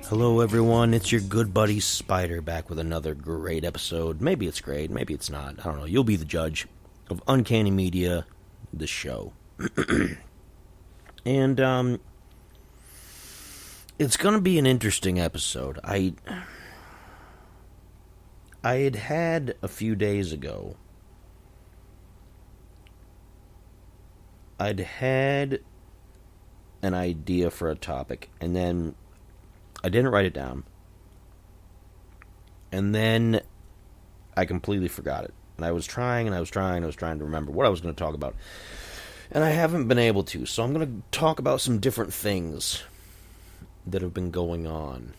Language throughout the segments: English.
Hello everyone, it's your good buddy Spider back with another great episode. Maybe it's great, maybe it's not. I don't know. You'll be the judge of Uncanny Media, the show. And it's going to be an interesting episode. I had a few days ago, I'd had an idea for a topic, and then I didn't write it down. And then I completely forgot it. And I was trying to remember what I was going to talk about. And I haven't been able to. So I'm going to talk about some different things that have been going on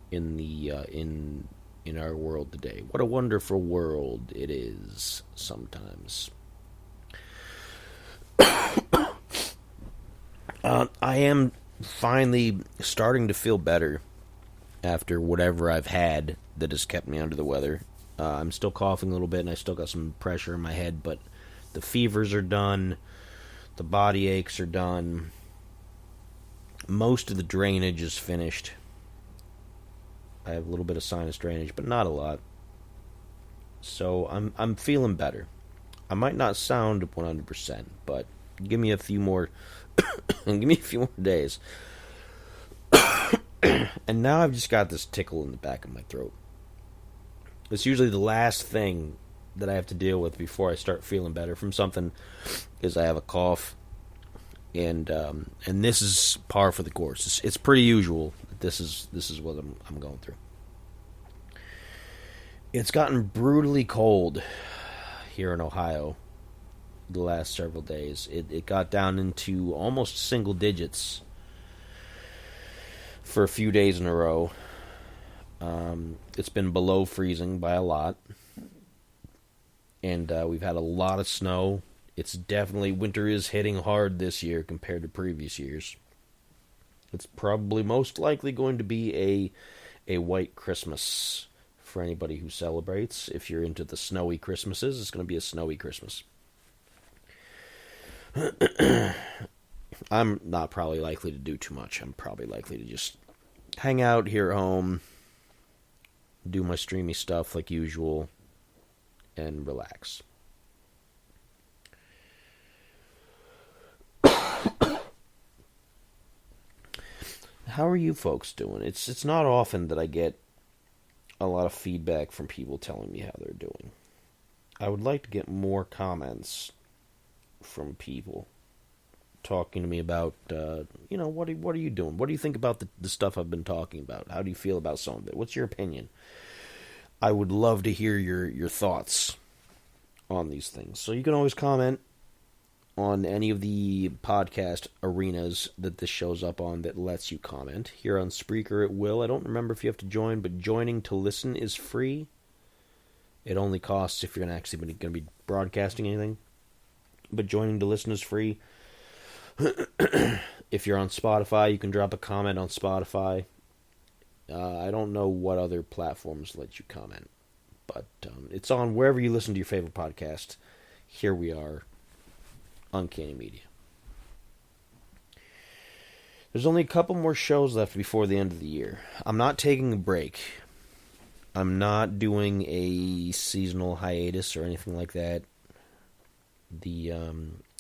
in the in our world today. What a wonderful world it is sometimes. I am finally starting to feel better after whatever I've had that has kept me under the weather. I'm still coughing a little bit, and I still got some pressure in my head, but the fevers are done, the body aches are done, most of the drainage is finished. I have a little bit of sinus drainage, but not a lot. So I'm feeling better. I might not sound 100%, but give me a few more days. And now I've just got this tickle in the back of my throat. It's usually the last thing that I have to deal with before I start feeling better from something, is I have a cough, and this is par for the course. It's pretty usual. This is what I'm going through. It's gotten brutally cold here in Ohio the last several days. It got down into almost single digits for a few days in a row. It's been below freezing by a lot. And we've had a lot of snow. It's definitely, winter is hitting hard this year compared to previous years. It's probably most likely going to be a white Christmas for anybody who celebrates. If you're into the snowy Christmases, it's going to be a snowy Christmas. I'm not probably likely to do too much. I'm probably likely to just hang out here at home, do my streamy stuff like usual, and relax. How are you folks doing? It's not often that I get a lot of feedback from people telling me how they're doing. I would like to get more comments from people talking to me about, what are you doing? What do you think about the stuff I've been talking about? How do you feel about some of it? What's your opinion? I would love to hear your thoughts on these things. So you can always comment on any of the podcast arenas that this shows up on that lets you comment. Here on Spreaker it will. I don't remember if you have to join, but joining to listen is free. It only costs if you're actually going to be broadcasting anything. But joining to listen is free. If you're on Spotify, you can drop a comment on Spotify. I don't know what other platforms let you comment, but it's on wherever you listen to your favorite podcast. Here we are, Uncanny Media. There's only a couple more shows left before the end of the year. I'm not taking a break. I'm not doing a seasonal hiatus or anything like that.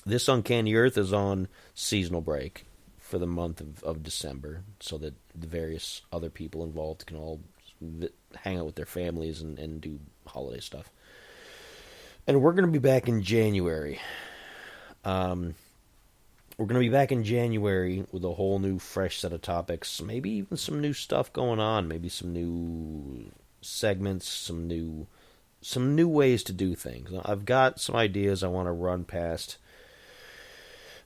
This Uncanny Earth is on seasonal break for the month of December, so that the various other people involved can all hang out with their families and do holiday stuff. And we're going to be back in January. We're going to be back in January with a whole new, fresh set of topics. Maybe even some new stuff going on. Maybe some new segments, some new ways to do things. I've got some ideas I want to run past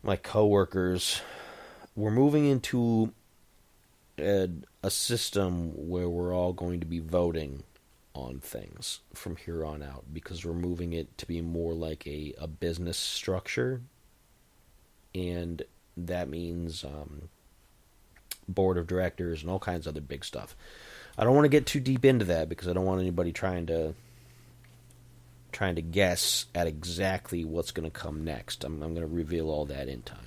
my coworkers. We're moving into a system where we're all going to be voting on things from here on out, because we're moving it to be more like a business structure, and that means board of directors and all kinds of other big stuff. I don't want to get too deep into that because I don't want anybody trying to guess at exactly what's going to come next. I'm going to reveal all that in time.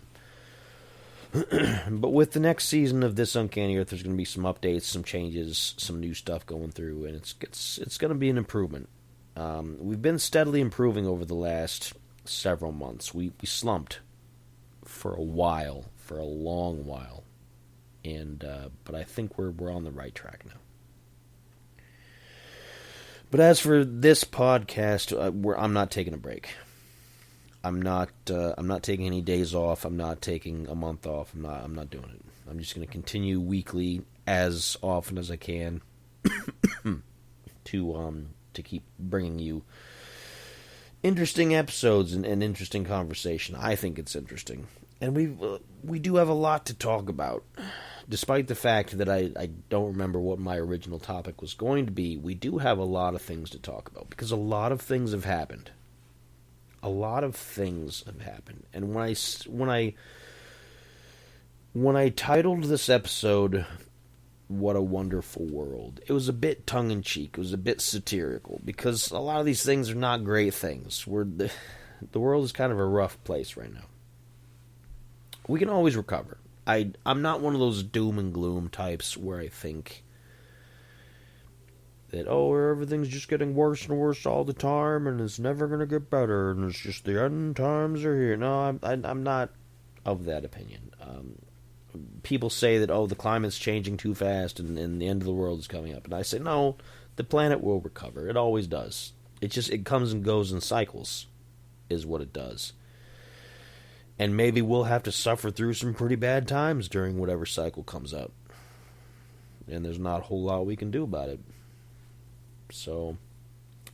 But with the next season of This Uncanny Earth, there's going to be some updates, some changes, some new stuff going through, and it's going to be an improvement. We've been steadily improving over the last several months. We slumped for a while, for a long while, and but I think we're on the right track now. But as for this podcast, I'm not taking a break. I'm not taking any days off. I'm not taking a month off. I'm not doing it. I'm just going to continue weekly as often as I can to keep bringing you interesting episodes and interesting conversation. I think it's interesting, and we do have a lot to talk about. Despite the fact that I don't remember what my original topic was going to be, we do have a lot of things to talk about because a lot of things have happened. A lot of things have happened, and when I titled this episode "What a Wonderful World," it was a bit tongue-in-cheek. It was a bit satirical because a lot of these things are not great things. The world is kind of a rough place right now. We can always recover. I'm not one of those doom and gloom types where I think that, everything's just getting worse and worse all the time, and it's never going to get better, and it's just the end times are here. No, I'm not of that opinion. People say that, the climate's changing too fast, and the end of the world is coming up. And I say, no, the planet will recover. It always does. It comes and goes in cycles, is what it does. And maybe we'll have to suffer through some pretty bad times during whatever cycle comes up. And there's not a whole lot we can do about it. So,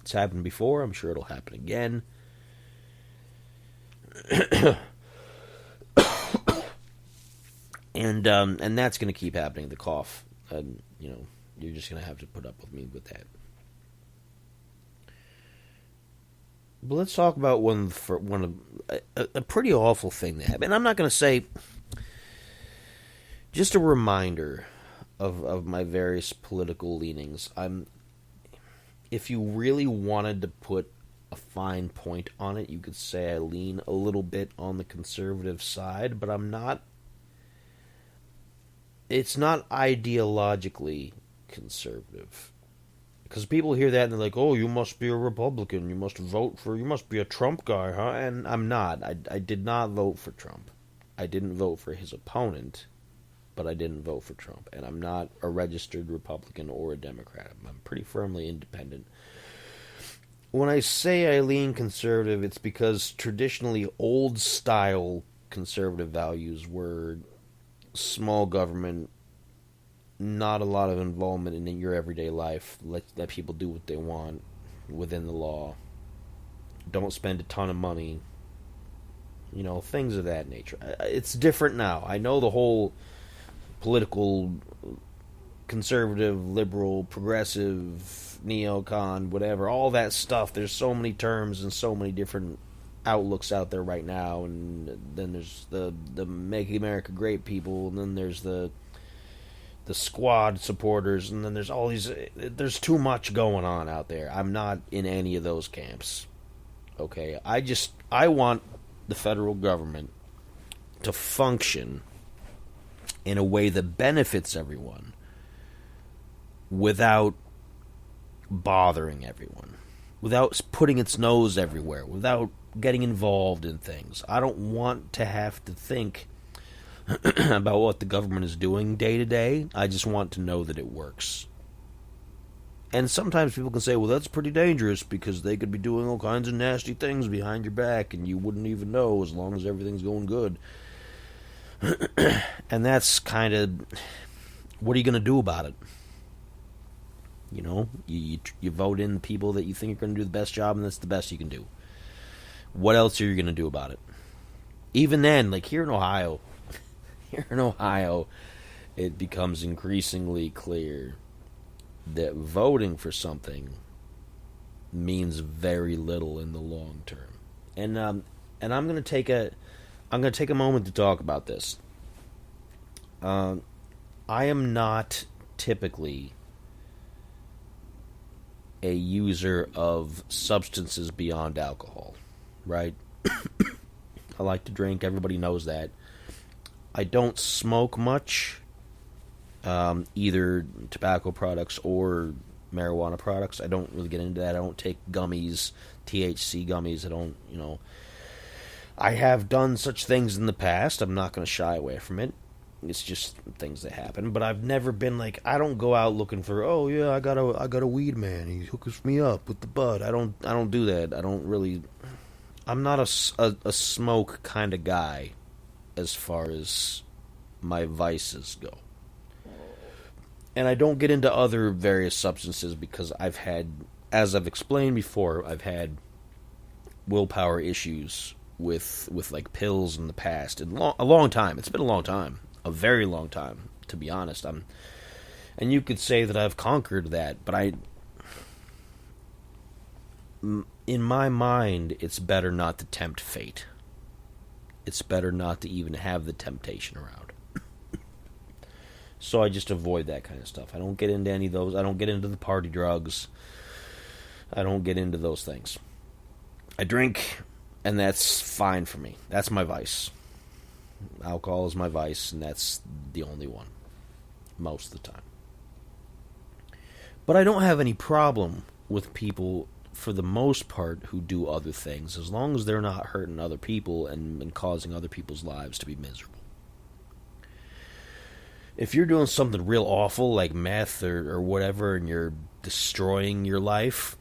it's happened before. I'm sure it'll happen again. And that's going to keep happening. The cough, you're just going to have to put up with me with that. But let's talk about a pretty awful thing that happened. And I'm not going to say, just a reminder of my various political leanings. If you really wanted to put a fine point on it, you could say I lean a little bit on the conservative side, but I'm not. It's not ideologically conservative. Because people hear that and they're like, you must be a Republican, you must be a Trump guy, huh? And I'm not. I did not vote for Trump. I didn't vote for his opponent, but I didn't vote for Trump. And I'm not a registered Republican or a Democrat. I'm pretty firmly independent. When I say I lean conservative, it's because traditionally old-style conservative values were small government, not a lot of involvement in your everyday life. Let people do what they want within the law. Don't spend a ton of money. Things of that nature. It's different now. I know the whole political, conservative, liberal, progressive, neocon, whatever, all that stuff. There's so many terms and so many different outlooks out there right now, and then there's the Make America Great people, and then there's the squad supporters, and then there's all these. There's too much going on out there. I'm not in any of those camps. Okay, I want the federal government to function in a way that benefits everyone without bothering everyone, without putting its nose everywhere, without getting involved in things. I don't want to have to think about what the government is doing day to day. I just want to know that it works. And sometimes people can say, well, that's pretty dangerous because they could be doing all kinds of nasty things behind your back and you wouldn't even know as long as everything's going good. And that's kind of, what are you going to do about it? You vote in the people that you think are going to do the best job, and that's the best you can do. What else are you going to do about it? Even then, like here in Ohio, it becomes increasingly clear that voting for something means very little in the long term. And I'm going to take a moment to talk about this. I am not typically a user of substances beyond alcohol, right? I like to drink. Everybody knows that. I don't smoke much, either tobacco products or marijuana products. I don't really get into that. I don't take gummies, THC gummies. I don't, I have done such things in the past. I'm not going to shy away from it. It's just things that happen. But I've never been like, I don't go out looking for, oh yeah, I got a weed man. He hooks me up with the bud. I don't do that. I don't really. I'm not a smoke kind of guy, as far as my vices go. And I don't get into other various substances because I've had, as I've explained before, I've had willpower issues with like pills in the past. And a long time. It's been a long time. A very long time, to be honest. And you could say that I've conquered that, but in my mind, it's better not to tempt fate. It's better not to even have the temptation around. So I just avoid that kind of stuff. I don't get into any of those. I don't get into the party drugs. I don't get into those things. I drink, and that's fine for me. That's my vice. Alcohol is my vice, and that's the only one. Most of the time. But I don't have any problem with people, for the most part, who do other things, as long as they're not hurting other people and causing other people's lives to be miserable. If you're doing something real awful, like meth or whatever, and you're destroying your life,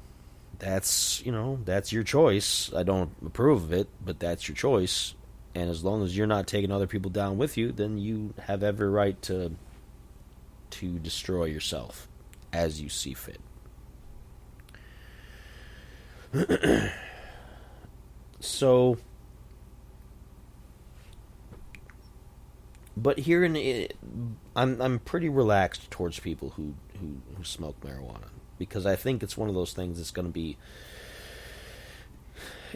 that's your choice. I don't approve of it, but that's your choice. And as long as you're not taking other people down with you, then you have every right to destroy yourself as you see fit. So, but here I'm pretty relaxed towards people who smoke marijuana, because I think it's one of those things that's going to be.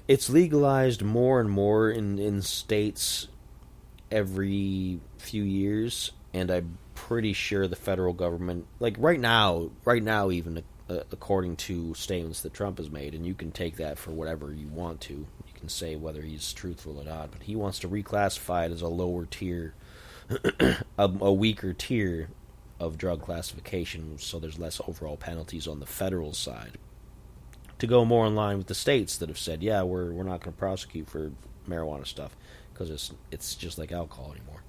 It's legalized more and more in states every few years, and I'm pretty sure the federal government, like right now even, according to statements that Trump has made, and you can take that for whatever you want to. You can say whether he's truthful or not, but he wants to reclassify it as a lower tier, a weaker tier of drug classification, so there's less overall penalties on the federal side, to go more in line with the states that have said, yeah, we're not going to prosecute for marijuana stuff because it's just like alcohol anymore.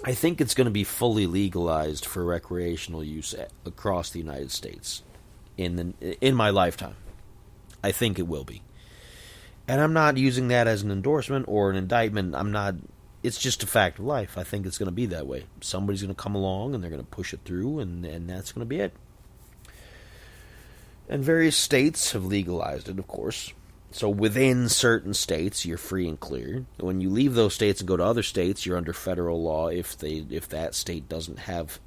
I think it's going to be fully legalized for recreational use across the United States in my lifetime. I think it will be. And I'm not using that as an endorsement or an indictment. It's just a fact of life. I think it's going to be that way. Somebody's going to come along and they're going to push it through, and that's going to be it. And various states have legalized it, of course. So within certain states, you're free and clear. When you leave those states and go to other states, you're under federal law if that state doesn't have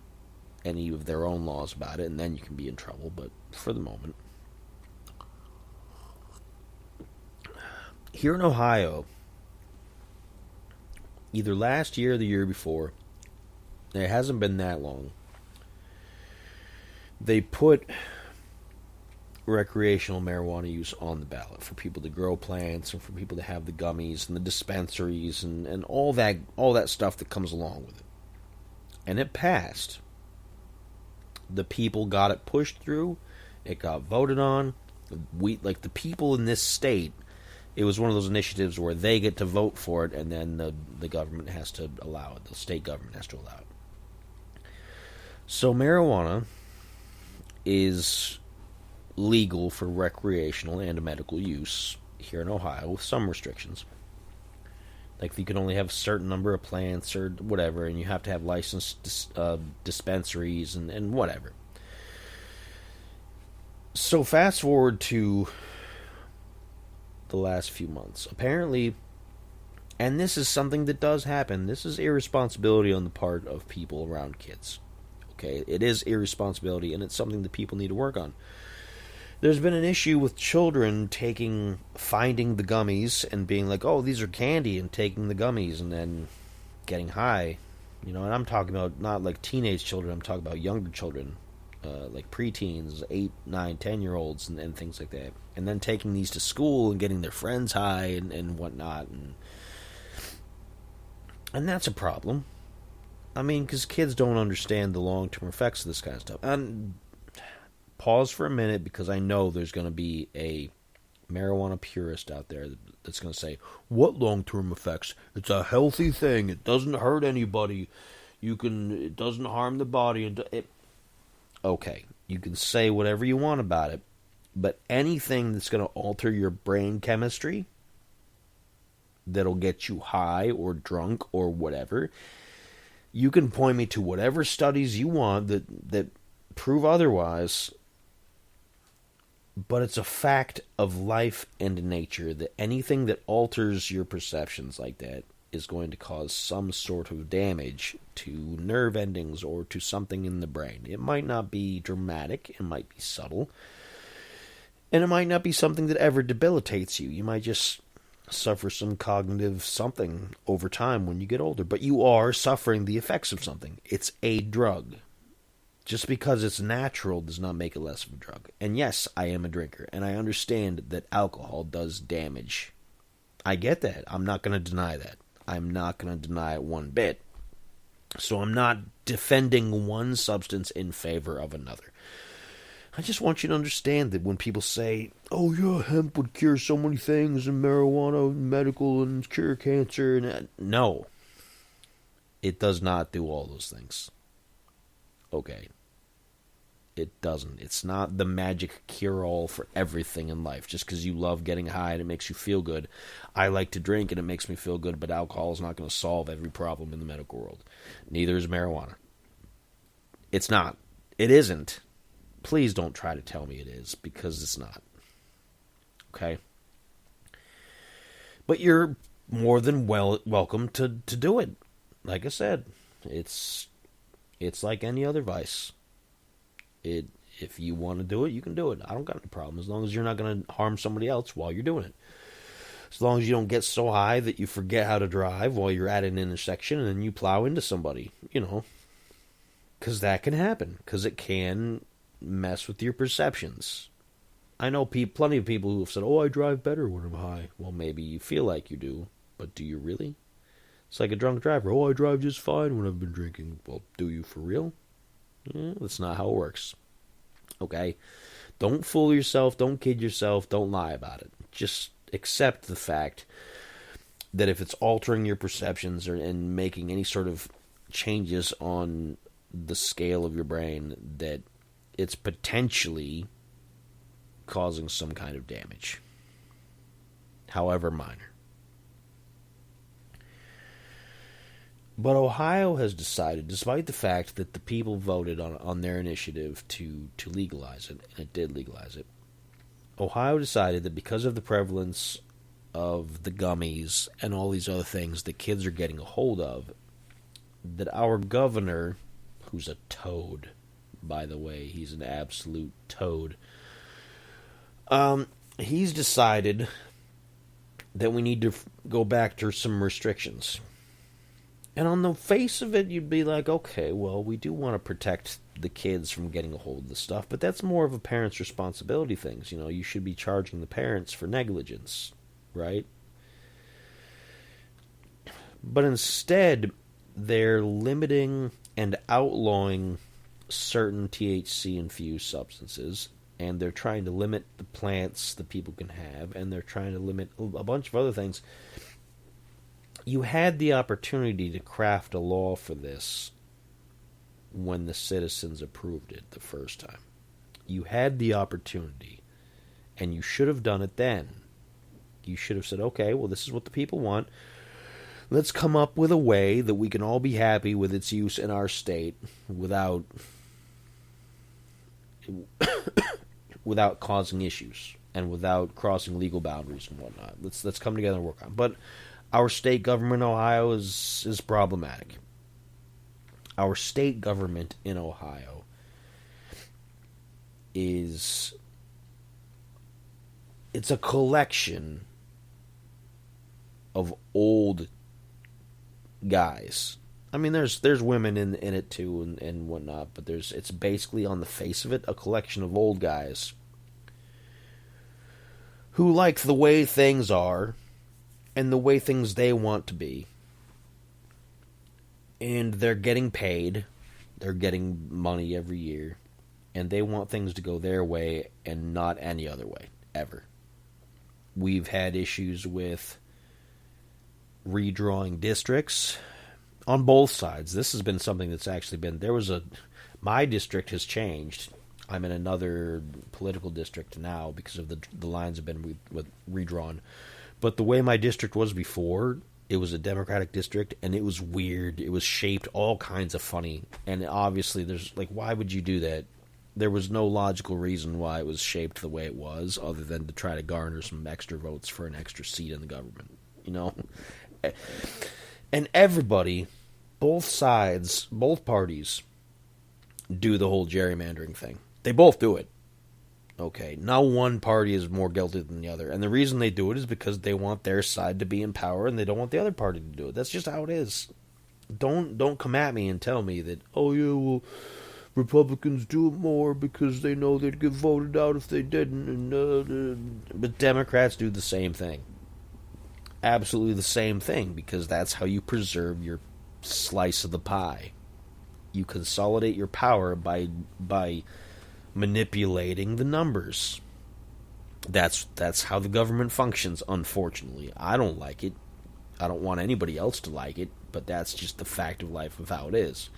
any of their own laws about it, and then you can be in trouble. But for the moment, here in Ohio, either last year or the year before, it hasn't been that long, they put recreational marijuana use on the ballot for people to grow plants and for people to have the gummies and the dispensaries and all that stuff that comes along with it. And it passed. The people got it pushed through. It got voted on. The people in this state, it was one of those initiatives where they get to vote for it, and then the government has to allow it. The state government has to allow it. So marijuana is legal for recreational and medical use here in Ohio with some restrictions. Like you can only have a certain number of plants or whatever, and you have to have licensed dispensaries and whatever. So fast forward to the last few months. Apparently, and this is something that does happen, this is irresponsibility on the part of people around kids. Okay, it is irresponsibility, and it's something that people need to work on. There's been an issue with children finding the gummies and being like, oh, these are candy, and taking the gummies and then getting high. And I'm talking about not like teenage children, I'm talking about younger children, like preteens, 8, 9, 10-year-olds and things like that. And then taking these to school and getting their friends high and whatnot. And And that's a problem. I mean, because kids don't understand the long-term effects of this kind of stuff. And pause for a minute, because I know there's going to be a marijuana purist out there that's going to say, what long-term effects? It's a healthy thing. It doesn't hurt anybody. It doesn't harm the body. Okay, you can say whatever you want about it, but anything that's going to alter your brain chemistry, that'll get you high or drunk or whatever, you can point me to whatever studies you want that prove otherwise, but it's a fact of life and nature that anything that alters your perceptions like that is going to cause some sort of damage to nerve endings or to something in the brain. It might not be dramatic, it might be subtle, and it might not be something that ever debilitates you. You might just suffer some cognitive something over time when you get older, but you are suffering the effects of something. It's a drug. Just because it's natural does not make it less of a drug. And yes, I am a drinker, and I understand that alcohol does damage. I get that. I'm not going to deny that. I'm not going to deny it one bit. So I'm not defending one substance in favor of another. I just want you to understand that when people say, oh yeah, hemp would cure so many things, and marijuana, medical, and cure cancer, and no. It does not do all those things. Okay. It doesn't. It's not the magic cure-all for everything in life. Just because you love getting high and it makes you feel good. I like to drink and it makes me feel good, but alcohol is not going to solve every problem in the medical world. Neither is marijuana. It's not. It isn't. Please don't try to tell me it is, because it's not. Okay? But you're more than welcome to do it. Like I said, it's like any other vice. If you want to do it, you can do it. I don't got any problem, as long as you're not going to harm somebody else while you're doing it. As long as you don't get so high that you forget how to drive while you're at an intersection and then you plow into somebody, because that can happen, because it can mess with your perceptions. I know plenty of people who have said, oh, I drive better when I'm high. Well, maybe you feel like you do, but do you really? It's like a drunk driver. Oh, I drive just fine when I've been drinking. Well, do you for real? Yeah, that's not how it works. Okay? Don't fool yourself. Don't kid yourself. Don't lie about it. Just accept the fact that if it's altering your perceptions and making any sort of changes on the scale of your brain, that it's potentially causing some kind of damage, however minor. But Ohio has decided, despite the fact that the people voted on their initiative to legalize it, and it did legalize it, Ohio decided that because of the prevalence of the gummies and all these other things that kids are getting a hold of, that our governor, who's a toad, by the way, he's an absolute toad, he's decided that we need to go back to some restrictions. And on the face of it, you'd be like, okay, well, we do want to protect the kids from getting a hold of the stuff, but that's more of a parent's responsibility things. You should be charging the parents for negligence, right? But instead, they're limiting and outlawing certain THC-infused substances, and they're trying to limit the plants that people can have, and they're trying to limit a bunch of other things. You had the opportunity to craft a law for this when the citizens approved it the first time. You had the opportunity, and you should have done it then. You should have said, okay, well, this is what the people want. Let's come up with a way that we can all be happy with its use in our state without causing issues and without crossing legal boundaries and whatnot. Let's come together and work on it. But our state government in Ohio is problematic. Our state government in Ohio it's a collection of old guys. I mean, there's women in it too and whatnot, but it's basically, on the face of it, a collection of old guys who like the way things are and the way things they want to be. And they're getting paid. They're getting money every year. And they want things to go their way and not any other way, ever. We've had issues with redrawing districts on both sides. This has been something that's actually been... My district has changed. I'm in another political district now because of the lines have been redrawn. But the way my district was before, it was a Democratic district, and it was weird. It was shaped all kinds of funny. And obviously, there's why would you do that? There was no logical reason why it was shaped the way it was, other than to try to garner some extra votes for an extra seat in the government. And everybody, both sides, both parties, do the whole gerrymandering thing. They both do it. Okay, now one party is more guilty than the other. And the reason they do it is because they want their side to be in power and they don't want the other party to do it. That's just how it is. Don't come at me and tell me that, oh yeah, well, Republicans do it more because they know they'd get voted out if they didn't. But Democrats do the same thing. Absolutely the same thing, because that's how you preserve your slice of the pie. You consolidate your power by manipulating the numbers. That's how the government functions, unfortunately. I don't like it. I don't want anybody else to like it, but that's just the fact of life of how it is.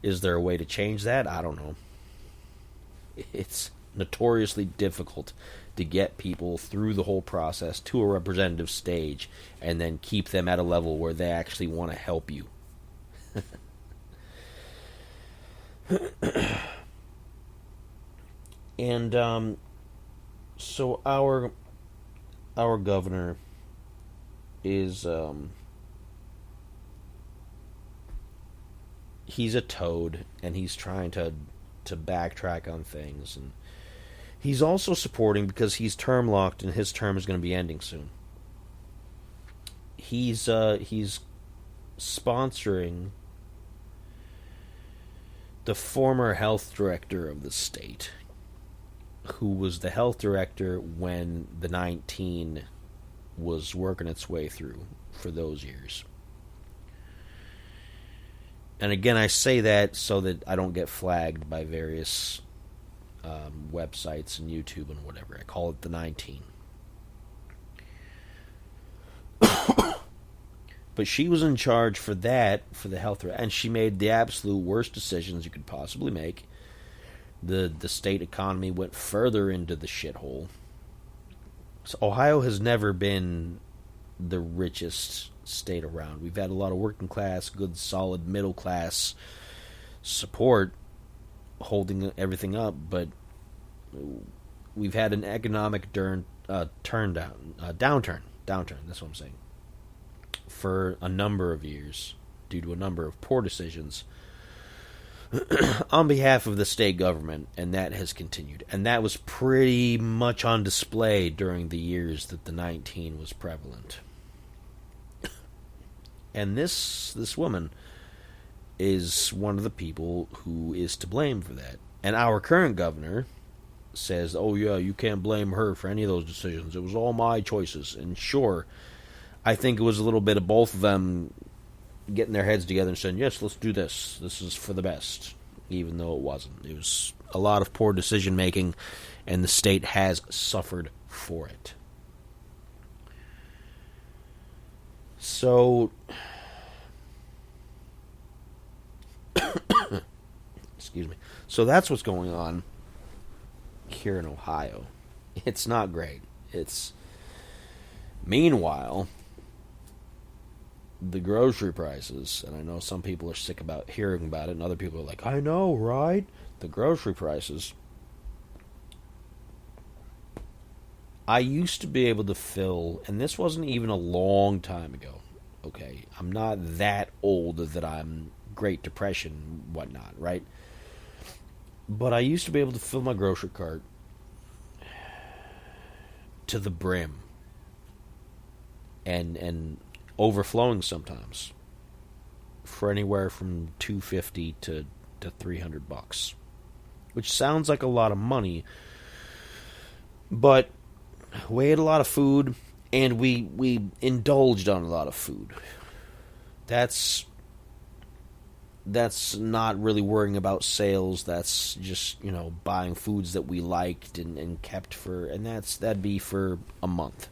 Is there a way to change that? I don't know. It's notoriously difficult to get people through the whole process to a representative stage and then keep them at a level where they actually want to help you. And so our governor is he's a toad, and he's trying to backtrack on things, and he's also supporting, because he's term locked and his term is going to be ending soon. He's sponsoring the former health director of the state, who was the health director when the 19 was working its way through for those years. And again, I say that so that I don't get flagged by various websites and YouTube and whatever. I call it the 19. But she was in charge for that, for the health, and she made the absolute worst decisions you could possibly make. The state economy went further into the shithole. So Ohio has never been the richest state around. We've had a lot of working class, good, solid, middle class support holding everything up, but we've had an economic downturn. That's what I'm saying. For a number of years, due to a number of poor decisions on behalf of the state government, and that has continued. And that was pretty much on display during the years that the 19 was prevalent. And this woman is one of the people who is to blame for that. And our current governor says, oh yeah, you can't blame her for any of those decisions. It was all my choices. And sure, I think it was a little bit of both of them getting their heads together and saying, yes, let's do this. This is for the best. Even though it wasn't. It was a lot of poor decision making, and the state has suffered for it. So, excuse me. So that's what's going on here in Ohio. It's not great. Meanwhile, the grocery prices, and I know some people are sick about hearing about it, and other people are like, I know, right? The grocery prices. I used to be able to fill, and this wasn't even a long time ago, okay? I'm not that old that I'm Great Depression, whatnot, right? But I used to be able to fill my grocery cart to the brim. And overflowing sometimes for anywhere from $250 to $300, which sounds like a lot of money, but we ate a lot of food and we indulged on a lot of food. That's that's not really worrying about sales. That's just, buying foods that we liked and kept for, and that'd be for a month,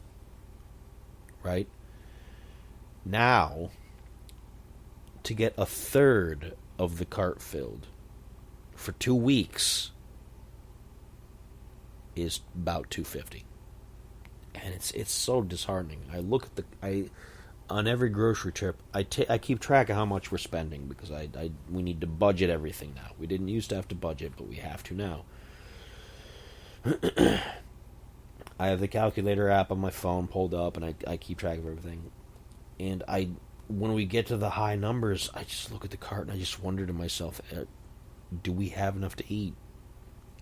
right? Now, to get a third of the cart filled for 2 weeks is about $250, and it's so disheartening. I look at on every grocery trip, I keep track of how much we're spending, because we need to budget everything now. We didn't used to have to budget, but we have to now. I have the calculator app on my phone pulled up, and I keep track of everything. And when we get to the high numbers, I just look at the cart and I just wonder to myself, do we have enough to eat?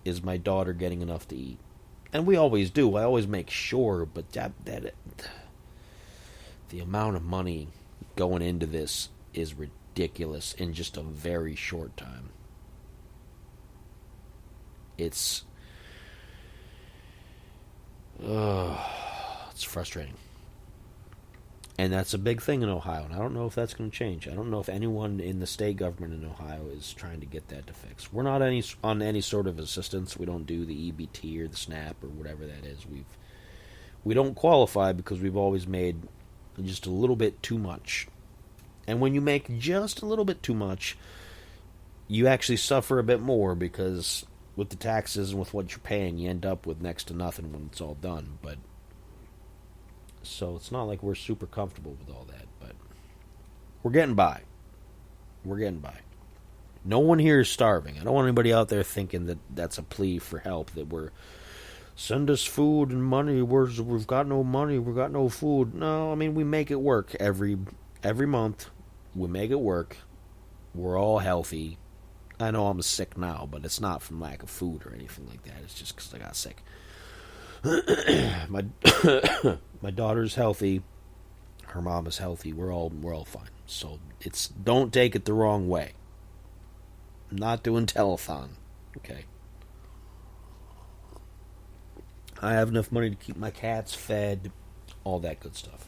Is my daughter getting enough to eat? And we always do. I always make sure, but the amount of money going into this is ridiculous in just a very short time. It's frustrating. And that's a big thing in Ohio, and I don't know if that's going to change. I don't know if anyone in the state government in Ohio is trying to get that to fix. We're not on any sort of assistance. We don't do the EBT or the SNAP or whatever that is. We don't qualify because we've always made just a little bit too much. And when you make just a little bit too much, you actually suffer a bit more, because with the taxes and with what you're paying, you end up with next to nothing when it's all done. But so it's not like we're super comfortable with all that, but we're getting by. We're getting by. No one here is starving. I don't want anybody out there thinking that that's a plea for help, that we're send us food and money. We've got no money. We've got no food. No, I mean, we make it work every month. We make it work. We're all healthy. I know I'm sick now, but it's not from lack of food or anything like that. It's just because I got sick. My daughter's healthy. Her mom is healthy. We're all fine. So don't take it the wrong way. I'm not doing telethon, okay? I have enough money to keep my cats fed, all that good stuff.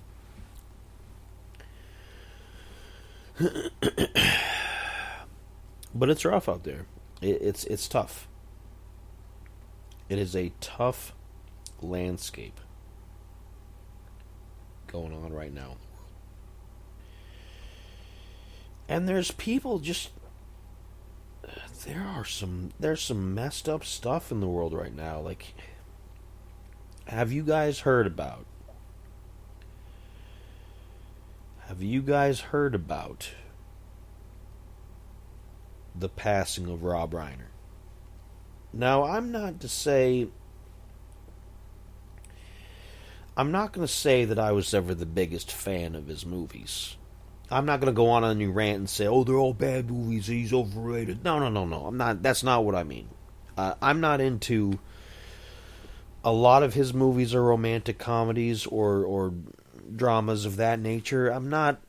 But it's rough out there. It's tough. It is a tough landscape going on right now in the world. And there's people just... There's some messed up stuff in the world right now. Like, have you guys heard about the passing of Rob Reiner? Now, I'm not going to say that I was ever the biggest fan of his movies. I'm not going to go on a new rant and say, oh, they're all bad movies, he's overrated. No. I'm not. That's not what I mean. I'm not into... A lot of his movies are romantic comedies or dramas of that nature. I'm not...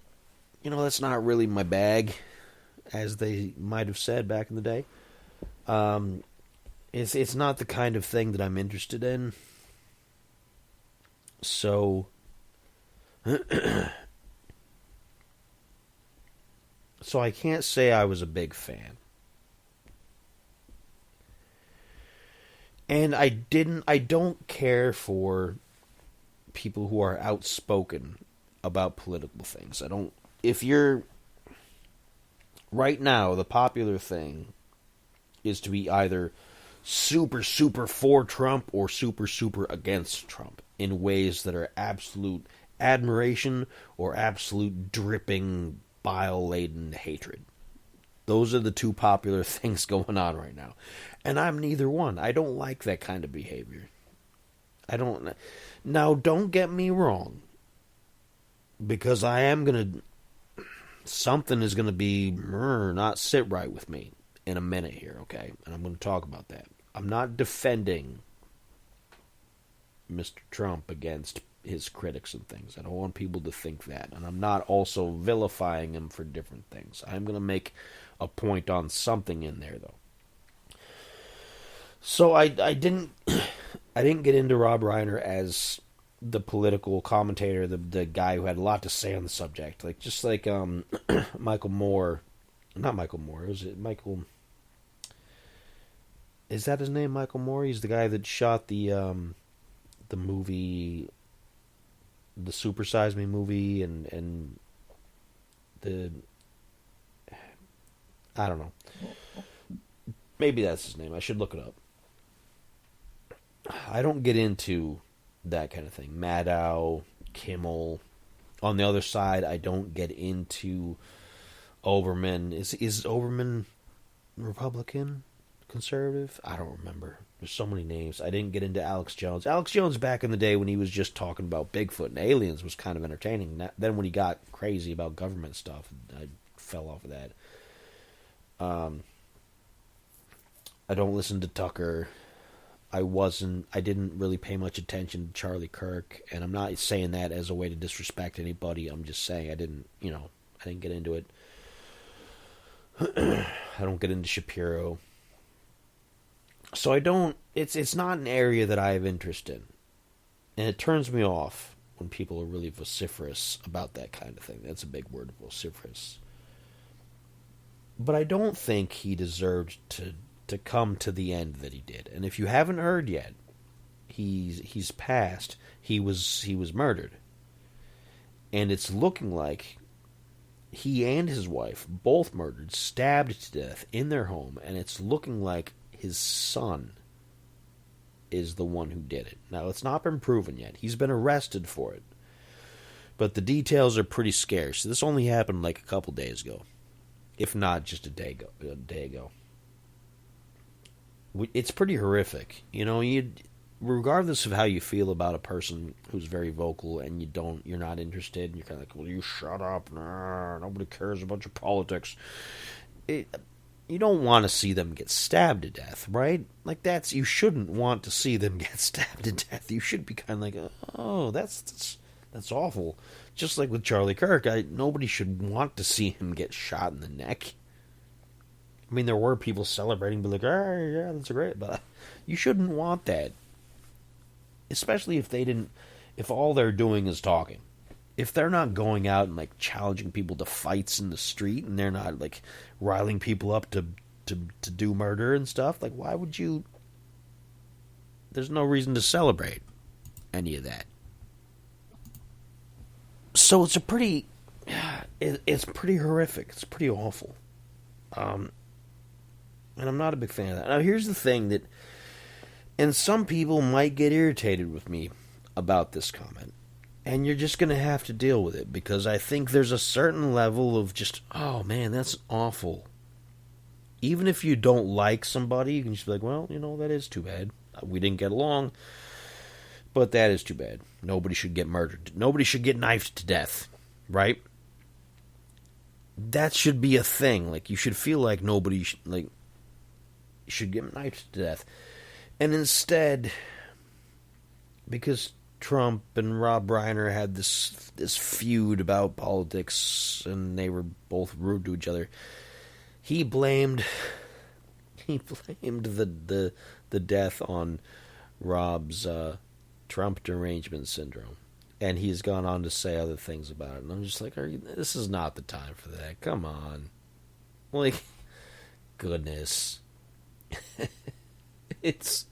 that's not really my bag, as they might have said back in the day. It's not the kind of thing that I'm interested in. So... So I can't say I was a big fan. And I don't care for people who are outspoken about political things. Right now, the popular thing is to be either super, super for Trump or super, super against Trump in ways that are absolute admiration or absolute dripping, bile-laden hatred. Those are the two popular things going on right now. And I'm neither one. I don't like that kind of behavior. Now, don't get me wrong. Because something is going to be not sit right with me in a minute here, okay? And I'm going to talk about that. I'm not defending Mr. Trump against his critics and things. I don't want people to think that. And I'm not also vilifying him for different things. I'm going to make a point on something in there, though. So I didn't get into Rob Reiner as the political commentator, the guy who had a lot to say on the subject. Like Michael Moore Not Michael Moore. Was it Michael? Is that his name? Michael Moore. He's the guy that shot the movie, the Super Size Me movie, and the I don't know. Maybe that's his name. I should look it up. I don't get into that kind of thing. Maddow, Kimmel. On the other side, I don't get into Oberman. Is Oberman Republican? Conservative? I don't remember. There's so many names. I didn't get into Alex Jones. Alex Jones back in the day when he was just talking about Bigfoot and aliens was kind of entertaining. Then when he got crazy about government stuff, I fell off of that. I don't listen to Tucker. I didn't really pay much attention to Charlie Kirk, and I'm not saying that as a way to disrespect anybody. I'm just saying I didn't get into it. I don't get into Shapiro. So I don't, it's not an area that I have interest in. And it turns me off when people are really vociferous about that kind of thing. That's a big word, vociferous. But I don't think he deserved to come to the end that he did. And if you haven't heard yet, he's passed. He was murdered. And it's looking like he and his wife, both murdered, stabbed to death in their home, and it's looking like his son is the one who did it. Now, it's not been proven yet. He's been arrested for it. But the details are pretty scarce. This only happened like a couple days ago. If not just a day ago. It's pretty horrific. Regardless of how you feel about a person who's very vocal and you're not interested, and you're kind of like, well, you shut up. Nah, nobody cares about your politics. You don't want to see them get stabbed to death, right? Like, you shouldn't want to see them get stabbed to death. You should be kind of like, oh, that's awful. Just like with Charlie Kirk, nobody should want to see him get shot in the neck. I mean, there were people celebrating, but like, oh, yeah, that's great. But you shouldn't want that. Especially if all they're doing is talking. If they're not going out and like challenging people to fights in the street, and they're not like riling people up to do murder and stuff, like, why would you? There's no reason to celebrate any of that. So it's pretty horrific. It's pretty awful. And I'm not a big fan of that. Now, here's the thing and some people might get irritated with me about this comment. And you're just going to have to deal with it, because I think there's a certain level of just, oh man, that's awful. Even if you don't like somebody, you can just be like, well, that is too bad. We didn't get along, but that is too bad. Nobody should get murdered. Nobody should get knifed to death, right? That should be a thing. Like, you should feel like nobody should get knifed to death. And instead, because Trump and Rob Reiner had this feud about politics, and they were both rude to each other, he blamed the death on Rob's Trump derangement syndrome, and he's gone on to say other things about it. And I'm just like, this is not the time for that. Come on, like, goodness, it's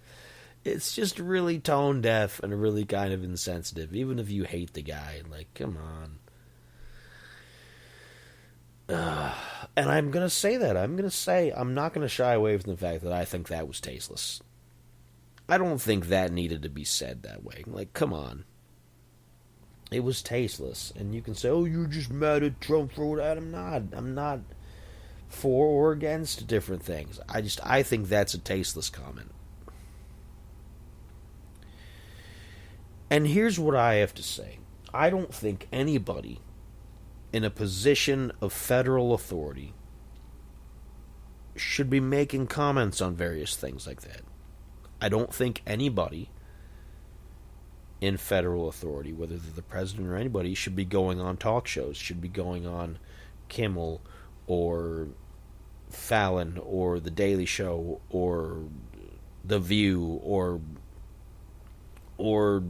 just really tone deaf and really kind of insensitive, even if you hate the guy. Like, come on. And I'm going to say that. I'm not going to shy away from the fact that I think that was tasteless. I don't think that needed to be said that way. Like, come on. It was tasteless. And you can say, oh, you're just mad at Trump for that. I'm not. I'm not for or against different things. I think that's a tasteless comment. And here's what I have to say. I don't think anybody in a position of federal authority should be making comments on various things like that. I don't think anybody in federal authority, whether they're the president or anybody, should be going on talk shows, should be going on Kimmel or Fallon or The Daily Show or The View or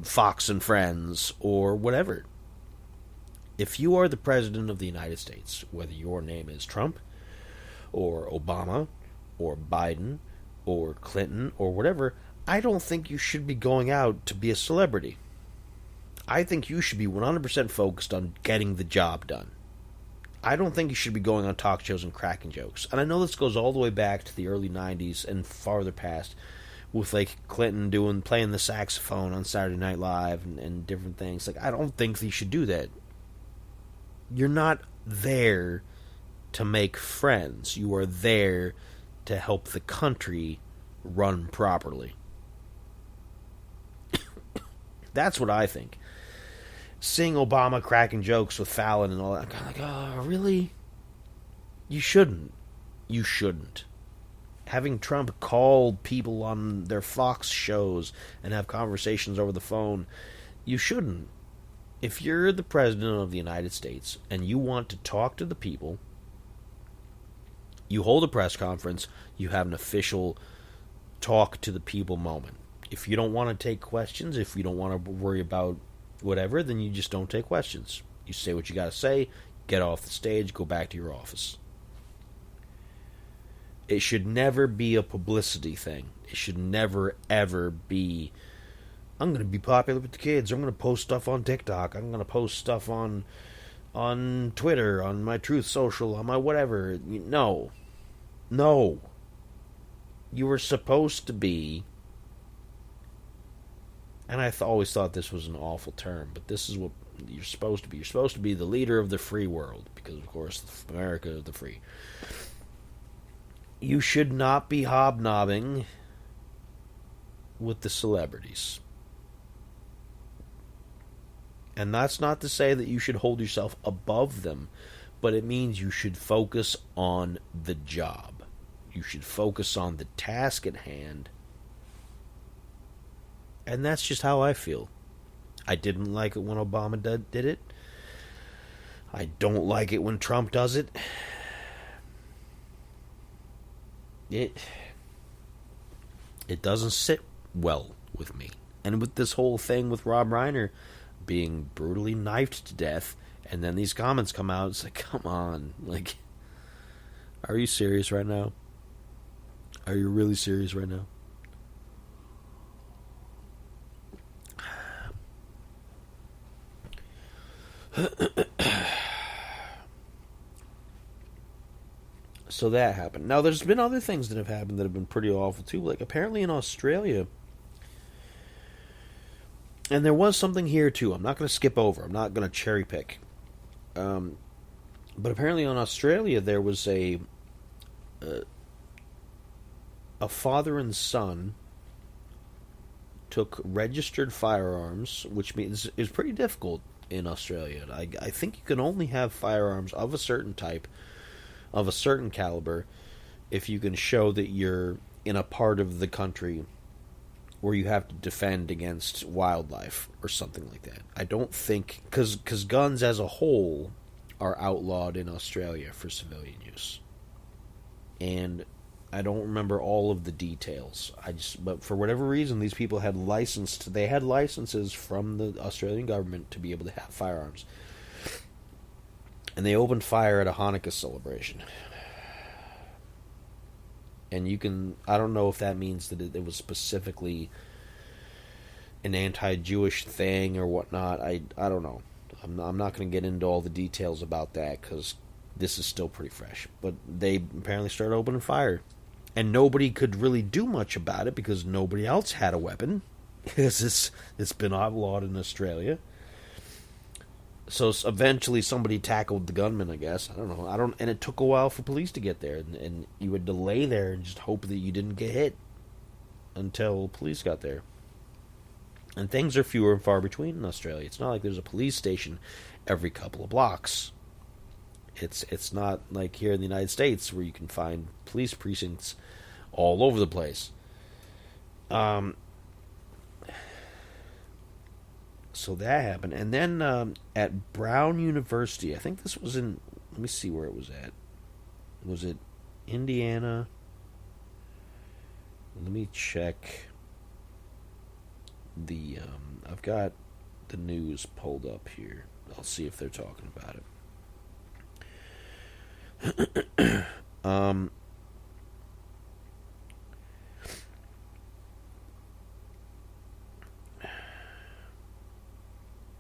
Fox and Friends or whatever. If you are the president of the United States, whether your name is Trump or Obama or Biden or Clinton or whatever, I don't think you should be going out to be a celebrity. I think you should be 100% focused on getting the job done. I don't think you should be going on talk shows and cracking jokes. And I know this goes all the way back to the early 90s and farther past, with like Clinton playing the saxophone on Saturday Night Live and different things. Like, I don't think you should do that. You're not there to make friends. You are there to help the country run properly. That's what I think. Seeing Obama cracking jokes with Fallon and all that, I'm kind of like, oh, really? You shouldn't. You shouldn't. Having Trump call people on their Fox shows and have conversations over the phone, you shouldn't. If you're the president of the United States and you want to talk to the people, you hold a press conference, you have an official talk to the people moment. If you don't want to take questions, if you don't want to worry about whatever, then you just don't take questions. You say what you got to say, get off the stage, go back to your office. It should never be a publicity thing. It should never, ever be, I'm going to be popular with the kids. I'm going to post stuff on TikTok. I'm going to post stuff on Twitter, on my Truth Social, on my whatever. No. No. You were supposed to be, and I always thought this was an awful term, but this is what you're supposed to be. You're supposed to be the leader of the free world, because, of course, America is the free. You should not be hobnobbing with the celebrities. And that's not to say that you should hold yourself above them, but it means you should focus on the job. You should focus on the task at hand. And that's just how I feel. I didn't like it when Obama did it. I don't like it when Trump does it. It doesn't sit well with me. And with this whole thing with Rob Reiner being brutally knifed to death, and then these comments come out, it's like, come on. Like, are you serious right now? Are you really serious right now? So that happened. Now, there's been other things that have happened that have been pretty awful, too. Like, apparently in Australia, and there was something here, too. I'm not going to skip over. I'm not going to cherry pick. But apparently in Australia, there was a father and son took registered firearms, which means it's pretty difficult in Australia. I think you can only have firearms of a certain type, of a certain caliber, if you can show that you're in a part of the country where you have to defend against wildlife or something like that. I don't think, because guns as a whole are outlawed in Australia for civilian use. And I don't remember all of the details. But for whatever reason, these people had licenses from the Australian government to be able to have firearms. And they opened fire at a Hanukkah celebration. And I don't know if that means that it was specifically an anti-Jewish thing or whatnot. I don't know. I'm not going to get into all the details about that because this is still pretty fresh. But they apparently started opening fire. And nobody could really do much about it because nobody else had a weapon. Because it's been outlawed in Australia. So eventually somebody tackled the gunman, I guess. I don't know. And it took a while for police to get there. And you would delay there and just hope that you didn't get hit until police got there. And things are fewer and far between in Australia. It's not like there's a police station every couple of blocks. It's not like here in the United States where you can find police precincts all over the place. So that happened. And then at Brown University, I think this was in, let me see where it was at. Was it Indiana? Let me check I've got the news pulled up here. I'll see if they're talking about it. Um,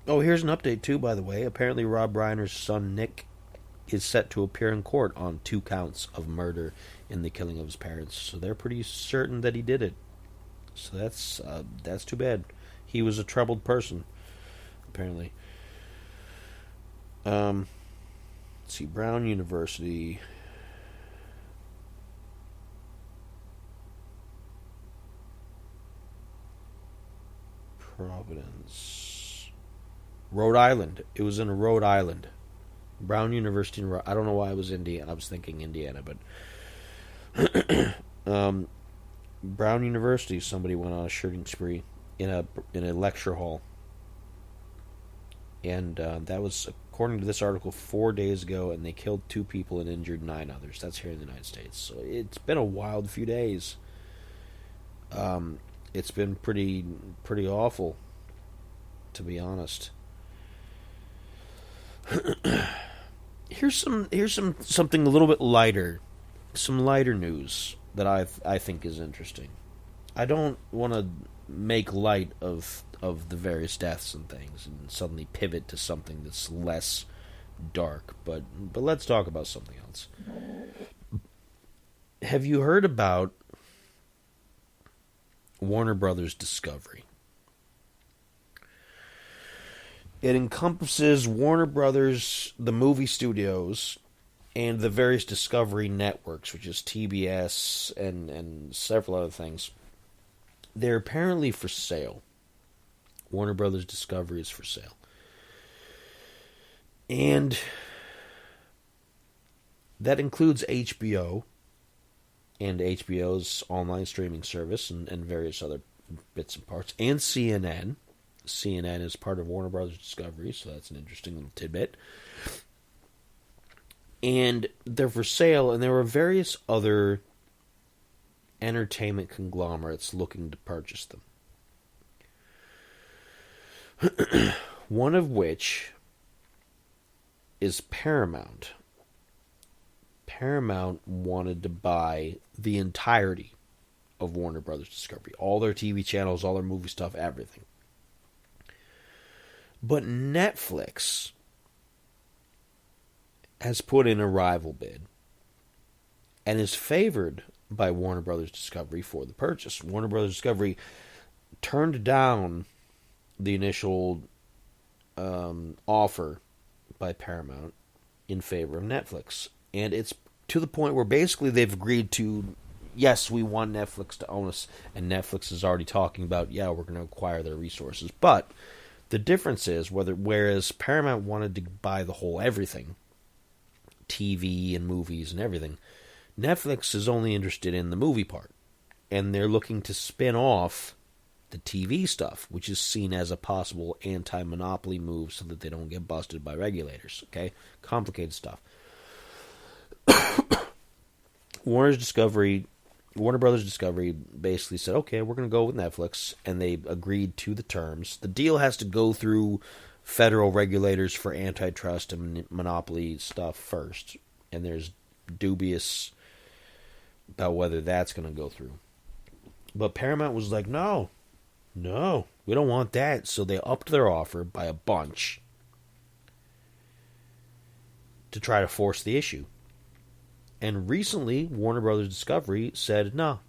oh, here's an update too. By the way, apparently Rob Reiner's son Nick is set to appear in court on 2 counts of murder in the killing of his parents. So they're pretty certain that he did it. So that's too bad. He was a troubled person, apparently. Let's see, Brown University. Providence. Rhode Island. It was in Rhode Island. Brown University in I don't know why I was Indiana. I was thinking Indiana, but Brown University. Somebody went on a shooting spree in a lecture hall, and that was according to this article 4 days ago, and they killed 2 people and injured 9 others. That's here in the United States. So it's been a wild few days. It's been pretty awful, to be honest. Here's something a little bit lighter, some lighter news that I think is interesting. I don't want to make light of the various deaths and things and suddenly pivot to something that's less dark, but let's talk about something else. Have you heard about Warner Brothers Discovery? It encompasses Warner Brothers, the movie studios, and the various Discovery networks, which is TBS and several other things. They're apparently for sale. Warner Brothers Discovery is for sale. And that includes HBO and HBO's online streaming service and various other bits and parts, and CNN. CNN is part of Warner Brothers Discovery, so that's an interesting little tidbit. And they're for sale, and there are various other entertainment conglomerates looking to purchase them. One of which is Paramount. Paramount wanted to buy the entirety of Warner Brothers Discovery. All their TV channels, all their movie stuff, everything. But Netflix has put in a rival bid and is favored by Warner Brothers Discovery for the purchase. Warner Brothers Discovery turned down the initial offer by Paramount in favor of Netflix. And it's to the point where basically they've agreed to, yes, we want Netflix to own us, and Netflix is already talking about, yeah, we're going to acquire their resources. But the difference is, whereas Paramount wanted to buy the whole everything, TV and movies and everything, Netflix is only interested in the movie part. And they're looking to spin off the TV stuff, which is seen as a possible anti-monopoly move so that they don't get busted by regulators. Okay? Complicated stuff. Warner Brothers Discovery basically said, okay, we're going to go with Netflix, and they agreed to the terms. The deal has to go through federal regulators for antitrust and monopoly stuff first, and there's dubious about whether that's going to go through. But Paramount was like, no, we don't want that, so they upped their offer by a bunch to try to force the issue. And recently, Warner Brothers Discovery said, no,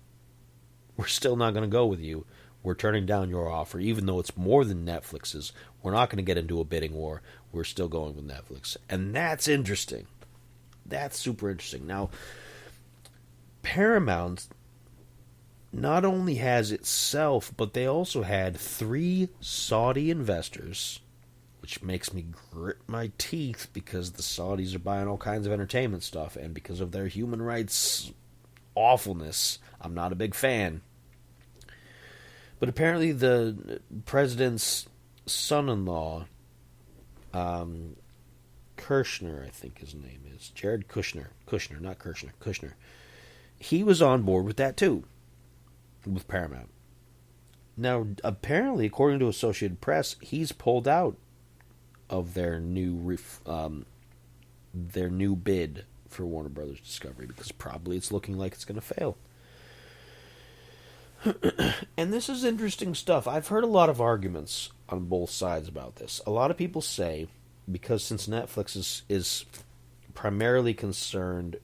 we're still not going to go with you. We're turning down your offer, even though it's more than Netflix's. We're not going to get into a bidding war. We're still going with Netflix. And that's interesting. That's super interesting. Now, Paramount not only has itself, but they also had 3 Saudi investors, which makes me grit my teeth because the Saudis are buying all kinds of entertainment stuff, and because of their human rights awfulness, I'm not a big fan. But apparently the president's son-in-law, Kushner, I think his name is, Jared Kushner, not Kirshner, Kushner, he was on board with that too, with Paramount. Now, apparently, according to Associated Press, he's pulled out of their new bid for Warner Brothers Discovery, because probably it's looking like it's going to fail. And this is interesting stuff. I've heard a lot of arguments on both sides about this. A lot of people say, because since Netflix is primarily concerned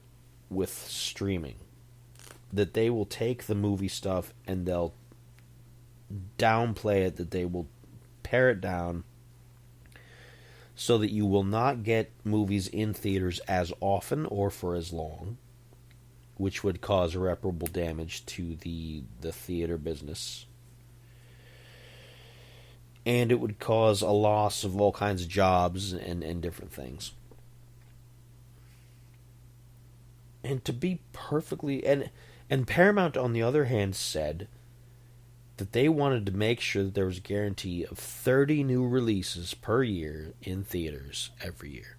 with streaming, that they will take the movie stuff and they'll downplay it, that they will pare it down so that you will not get movies in theaters as often or for as long, which would cause irreparable damage to the theater business. And it would cause a loss of all kinds of jobs and different things. And to be perfectly... And Paramount, on the other hand, said that they wanted to make sure that there was a guarantee of 30 new releases per year in theaters every year.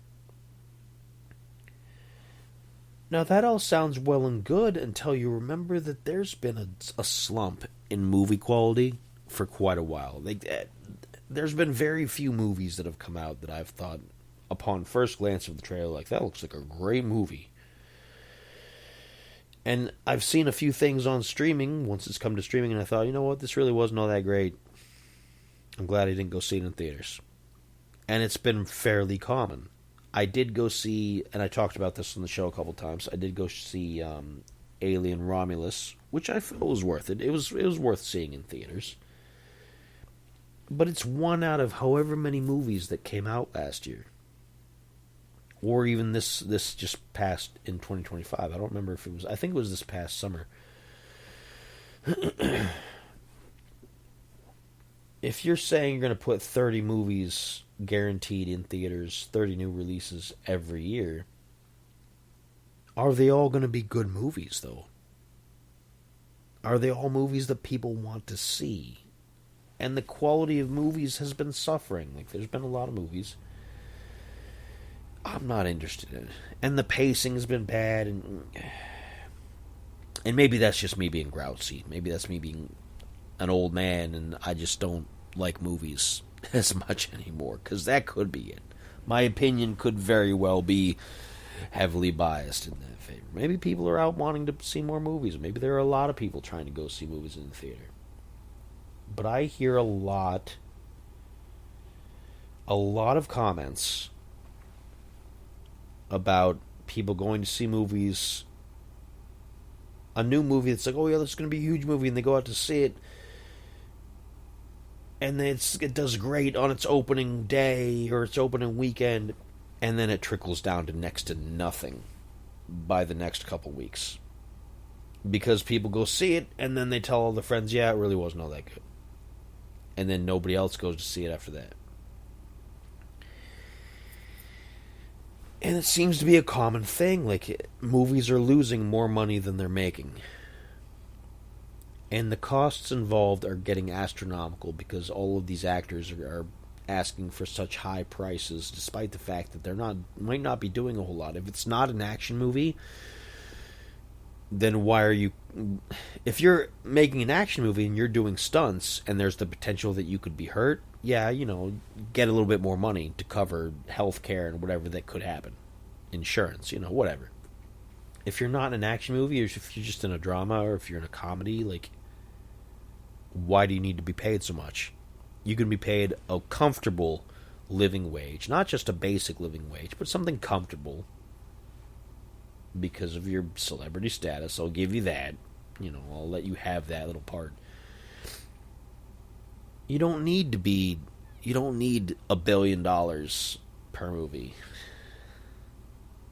Now, that all sounds well and good until you remember that there's been a slump in movie quality for quite a while. There's been very few movies that have come out that I've thought, upon first glance of the trailer, like, that looks like a great movie. And I've seen a few things on streaming, once it's come to streaming, and I thought, you know what, this really wasn't all that great. I'm glad I didn't go see it in theaters. And it's been fairly common. I did go see, and I talked about this on the show a couple times, I did go see Alien Romulus, which I felt was worth it. It was worth seeing in theaters. But it's one out of however many movies that came out last year. Or even this just passed in 2025. I don't remember if it was... I think it was this past summer. If you're saying you're going to put 30 movies guaranteed in theaters, 30 new releases every year, are they all going to be good movies, though? Are they all movies that people want to see? And the quality of movies has been suffering. Like, there's been a lot of movies I'm not interested in. And the pacing has been bad, and maybe that's just me being grouchy. Maybe that's me being an old man, and I just don't like movies as much anymore, because that could be it. My opinion could very well be heavily biased in that favor. Maybe people are out wanting to see more movies. Maybe there are a lot of people trying to go see movies in the theater. But I hear a lot of comments about people going to see movies, a new movie that's like, oh yeah, this is going to be a huge movie, and they go out to see it, and it does great on its opening day or its opening weekend, and then it trickles down to next to nothing by the next couple weeks. Because people go see it, and then they tell all their friends, yeah, it really wasn't all that good. And then nobody else goes to see it after that. And it seems to be a common thing. Like, movies are losing more money than they're making. And the costs involved are getting astronomical because all of these actors are asking for such high prices, despite the fact that might not be doing a whole lot. If it's not an action movie, then why are you... If you're making an action movie and you're doing stunts and there's the potential that you could be hurt, yeah, get a little bit more money to cover health care and whatever that could happen. Insurance, whatever. If you're not in an action movie, or if you're just in a drama, or if you're in a comedy, like, why do you need to be paid so much? You can be paid a comfortable living wage, not just a basic living wage, but something comfortable because of your celebrity status. I'll give you that. I'll let you have that little part. You don't need $1 billion per movie.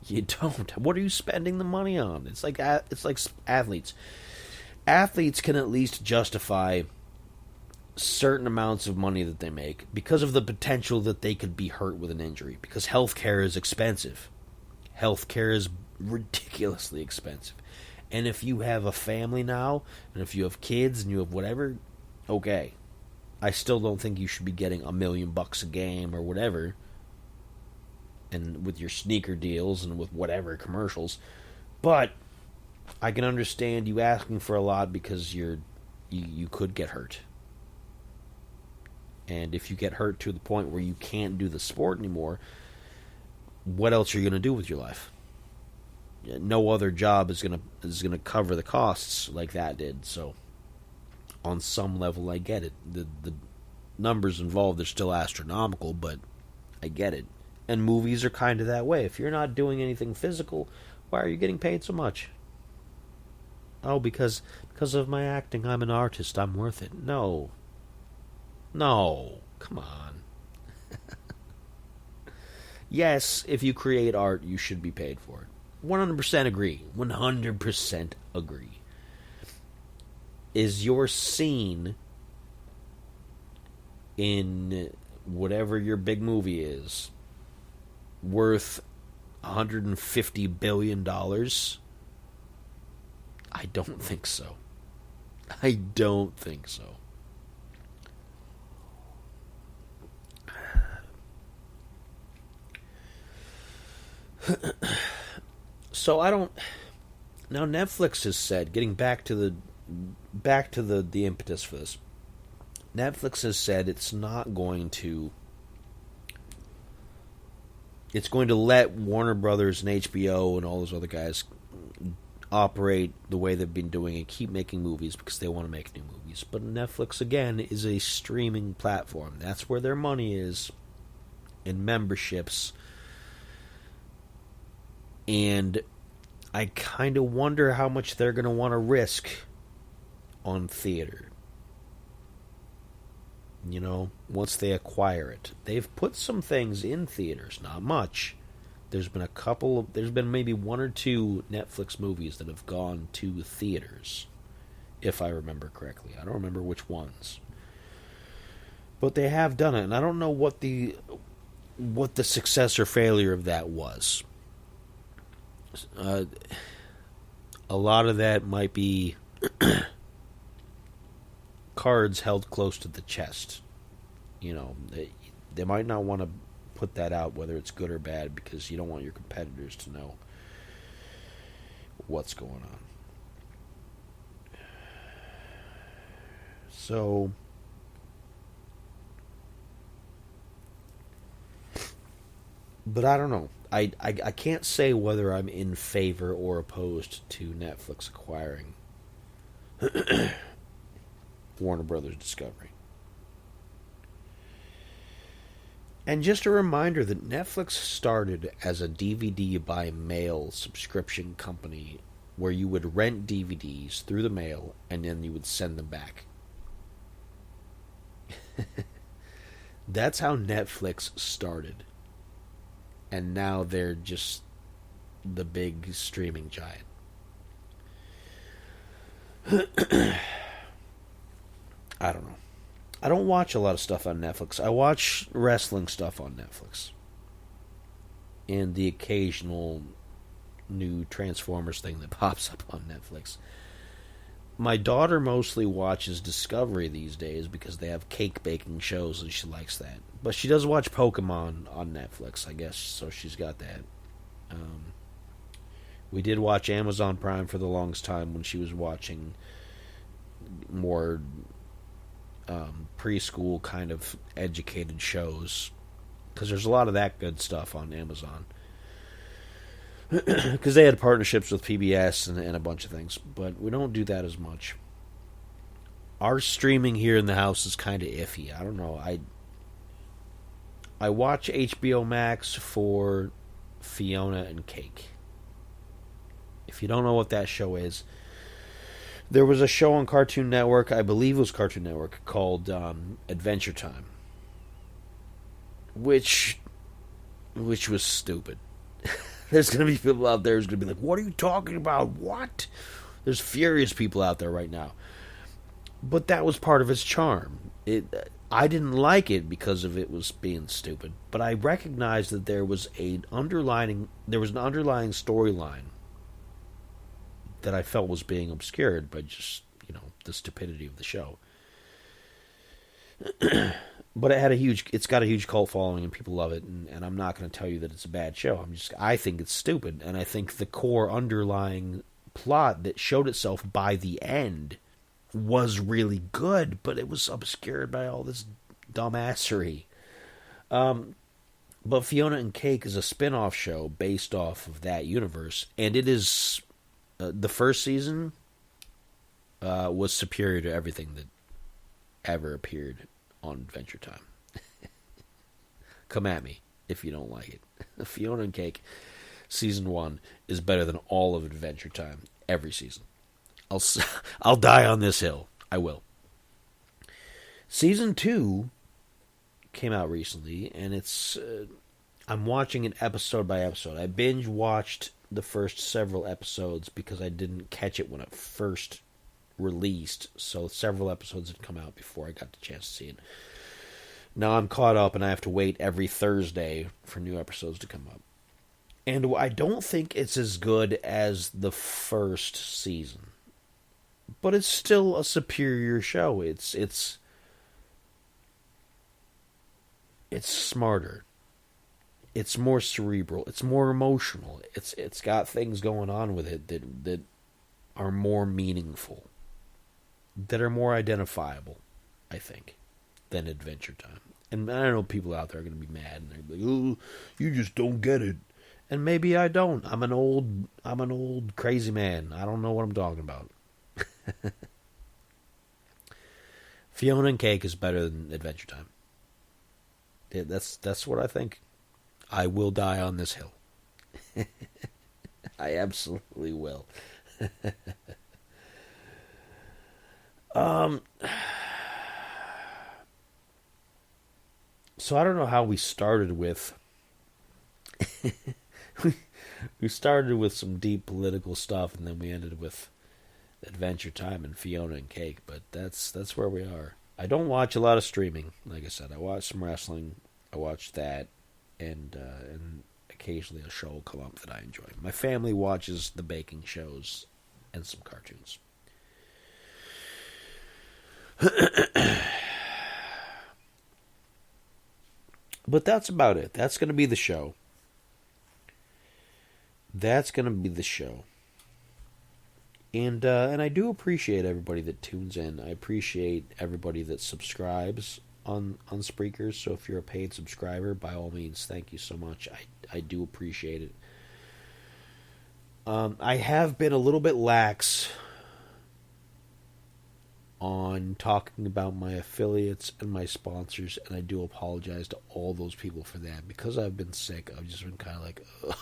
You don't. What are you spending the money on? It's like athletes. Athletes can at least justify certain amounts of money that they make because of the potential that they could be hurt with an injury, because healthcare is expensive. Healthcare is ridiculously expensive. And if you have a family now, and if you have kids and you have whatever, okay. I still don't think you should be getting $1 million a game or whatever, and with your sneaker deals and with whatever commercials. But I can understand you asking for a lot because you could get hurt. And if you get hurt to the point where you can't do the sport anymore, what else are you going to do with your life? no other job is gonna cover the costs like that did. So on some level, I get it. The numbers involved are still astronomical, but I get it. And movies are kind of that way. If you're not doing anything physical, why are you getting paid so much? Oh, because of my acting, I'm an artist. I'm worth it. No, come on. Yes, if you create art, you should be paid for it. 100% agree. 100% agree. Is your scene in whatever your big movie is worth $150 billion? I don't think so. I don't think so. So I don't. Now Netflix has said, getting back to the impetus for this. Netflix has said it's not going to. It's going to let Warner Brothers and HBO and all those other guys operate the way they've been doing and keep making movies because they want to make new movies. But Netflix, again, is a streaming platform. That's where their money is, in memberships. And I kind of wonder how much they're going to want to risk on theater. You know, once they acquire it. They've put some things in theaters, not much. There's been maybe one or two Netflix movies that have gone to theaters, if I remember correctly. I don't remember which ones. But they have done it, and I don't know what the success or failure of that was. A lot of that might be cards held close to the chest. You know, they might not want to put that out, whether it's good or bad, because you don't want your competitors to know what's going on. So, but I don't know. I can't say whether I'm in favor or opposed to Netflix acquiring Warner Brothers Discovery. And just a reminder that Netflix started as a DVD by mail subscription company where you would rent DVDs through the mail and then you would send them back. That's how Netflix started. And now they're just the big streaming giant. I don't know. I don't watch a lot of stuff on Netflix. I watch wrestling stuff on Netflix. And the occasional new Transformers thing that pops up on Netflix. My daughter mostly watches Discovery these days because they have cake baking shows and she likes that. But she does watch Pokemon on Netflix, I guess, so she's got that. We did watch Amazon Prime for the longest time when she was watching more preschool kind of educated shows. Because there's a lot of that good stuff on Amazon. Because they had partnerships with PBS and a bunch of things. But we don't do that as much. Our streaming here in the house is kind of iffy. I don't know. I watch HBO Max for Fiona and Cake. If you don't know what that show is, there was a show on Cartoon Network, I believe it was Cartoon Network, called Adventure Time. Which was stupid. There's going to be people out there who's going to be like, what are you talking about? What? There's furious people out there right now. But that was part of its charm. I didn't like it because of it was being stupid, but I recognized that there was an underlying storyline that I felt was being obscured by just, the stupidity of the show. But it's got a huge cult following and people love it, and I'm not going to tell you that it's a bad show. I think it's stupid, and I think the core underlying plot that showed itself by the end was really good, but it was obscured by all this dumbassery. But Fiona and Cake is a spin-off show based off of that universe, and it is the first season was superior to everything that ever appeared on Adventure Time. Come at me if you don't like it. Fiona and Cake season 1 is better than all of Adventure Time every season. I'll die on this hill. I will. Season 2 came out recently, and it's I'm watching it episode by episode. I binge watched the first several episodes because I didn't catch it when it first released, so several episodes had come out before I got the chance to see it. Now I'm caught up, and I have to wait every Thursday for new episodes to come up. And I don't think it's as good as the first season, but it's still a superior show. It's smarter. It's more cerebral. It's more emotional. It's got things going on with it that are more meaningful, that are more identifiable, I think, than Adventure Time. And I know people out there are going to be mad, and they're like, "Oh, you just don't get it." And maybe I don't. I'm an old crazy man. I don't know what I'm talking about. Fiona and Cake is better than Adventure Time. Yeah, that's what I think. I will die on this hill. I absolutely will. So I don't know how we started with. we started with some deep political stuff, and then we ended with Adventure Time and Fiona and Cake. But that's where we are. I don't watch a lot of streaming. Like I said, I watch some wrestling. I watch that, and occasionally a show will come up that I enjoy. My family watches the baking shows and some cartoons. But that's about it. That's going to be the show. And I do appreciate everybody that tunes in. I appreciate everybody that subscribes on Spreaker. So if you're a paid subscriber, by all means, thank you so much. I do appreciate it. I have been a little bit lax on talking about my affiliates and my sponsors, and I do apologize to all those people for that. Because I've been sick, I've just been kind of like, ugh.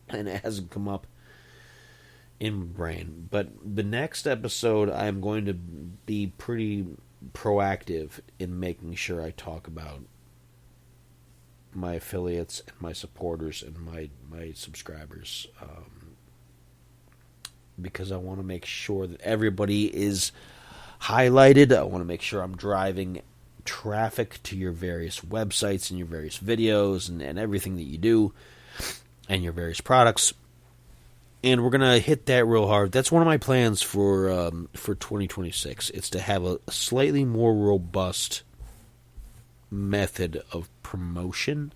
And it hasn't come up in my brain. But the next episode, I'm going to be pretty proactive in making sure I talk about my affiliates and my supporters and my subscribers, because I want to make sure that everybody is highlighted. I want to make sure I'm driving traffic to your various websites and your various videos and everything that you do and your various products. And we're going to hit that real hard. That's one of my plans for 2026. It's to have a slightly more robust method of promotion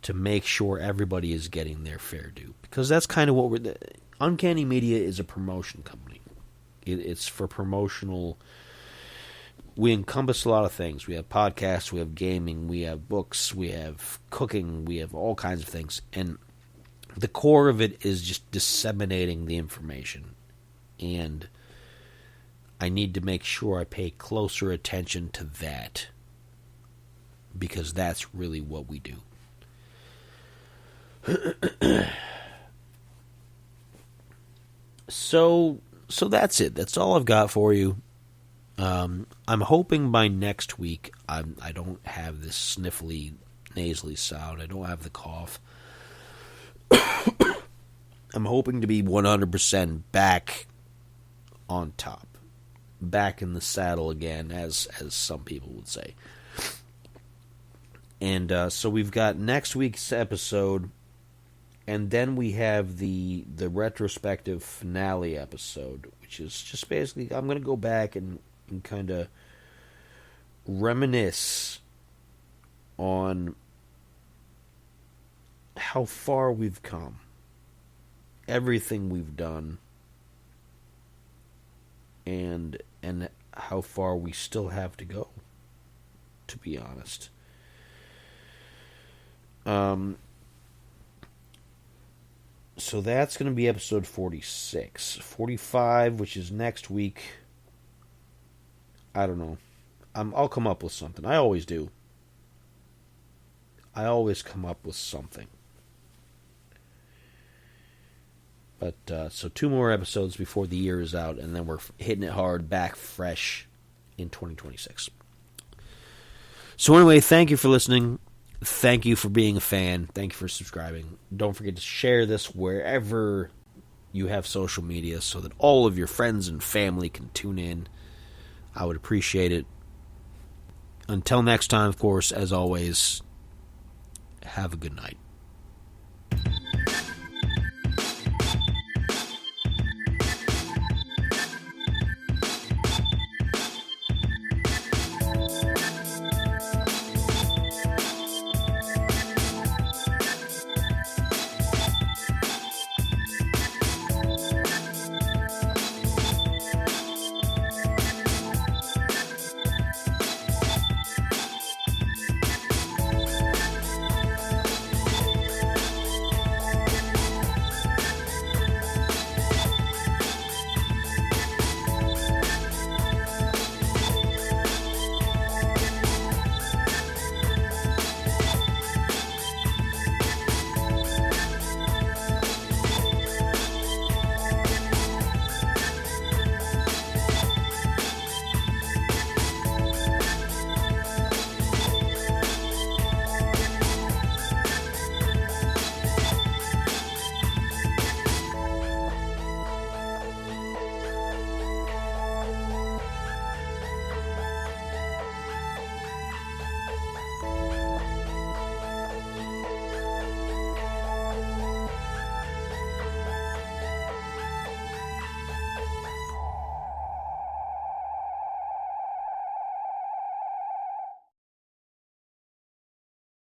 to make sure everybody is getting their fair due. Because that's kind of what Uncanny Media is a promotion company. It's for promotional. We encompass a lot of things. We have podcasts, we have gaming, we have books, we have cooking, we have all kinds of things. And the core of it is just disseminating the information. And I need to make sure I pay closer attention to that, because that's really what we do. So that's it. That's all I've got for you. I'm hoping by next week I don't have this sniffly, nasally sound. I don't have the cough. I'm hoping to be 100% back on top. Back in the saddle again, as some people would say. And so we've got next week's episode, and then we have the retrospective finale episode, which is just basically, I'm going to go back and kind of reminisce on how far we've come, everything we've done, and how far we still have to go, to be honest. So that's going to be episode 46. 45, which is next week. I don't know. I'll come up with something. I always do. I always come up with something. But, so 2 more episodes before the year is out, and then we're hitting it hard, back fresh in 2026. So anyway, thank you for listening. Thank you for being a fan. Thank you for subscribing. Don't forget to share this wherever you have social media so that all of your friends and family can tune in. I would appreciate it. Until next time, of course, as always, have a good night.